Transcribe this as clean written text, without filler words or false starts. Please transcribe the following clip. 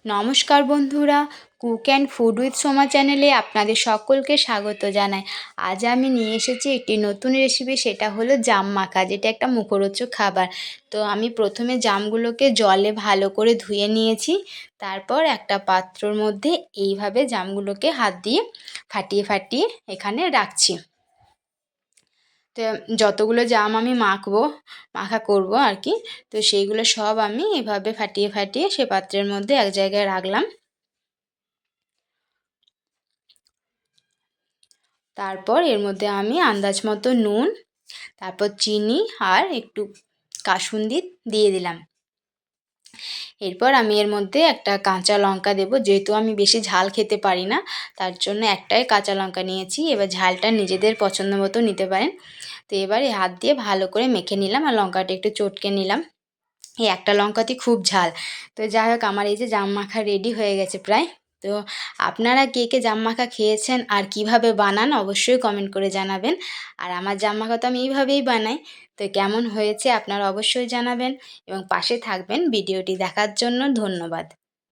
নমস্কার বন্ধুরা, cook and food with Soma চ্যানেলে আপনাদের সকলকে স্বাগত জানাই। আজ আমি নিয়ে এসেছি একটি নতুন রেসিপি, সেটা হলো জাম মাখা, যেটা একটা মুখরোচক খাবার। তো আমি প্রথমে জামগুলোকে জলে ভালো করে ধুয়ে নিয়েছি। তারপর একটা পাত্রর মধ্যে এইভাবে জামগুলোকে হাত দিয়ে ফাটিয়ে ফাটিয়ে এখানে রাখছি। তো যতগুলো জাম আমি মাখা করব আর কি, তো সেইগুলো সব আমি এভাবে ফাটিয়ে ফাটিয়ে সে পাত্রের মধ্যে এক জায়গায় রাখলাম। তারপর এর মধ্যে আমি আন্দাজ মতো নুন, তারপর চিনি আর একটু কাসুন্দি দিয়ে দিলাম। এরপর আমি এর মধ্যে একটা কাঁচা লঙ্কা দেব, যেহেতু আমি বেশি ঝাল খেতে পারি না, তার জন্য একটাই কাঁচা লঙ্কা নিয়েছি। এবার ঝালটা নিজেদের পছন্দ মতো নিতে পারেন। তো এবার এই হাত দিয়ে ভালো করে মেখে নিলাম আর লঙ্কাটা একটু চটকে নিলাম। এই একটা লঙ্কাতেই খুব ঝাল। তো যাই হোক, আমার এই যে জাম মাখা রেডি হয়ে গেছে প্রায়। তো আপনারা কে কে জাম মাখা খেয়েছেন আর কিভাবে বানান অবশ্যই কমেন্ট করে জানাবেন। আর আমার জাম মাখা তো আমি এইভাবেই বানাই। তো কেমন হয়েছে আপনারা অবশ্যই জানাবেন এবং পাশে থাকবেন ভিডিওটি দেখার জন্য। ধন্যবাদ।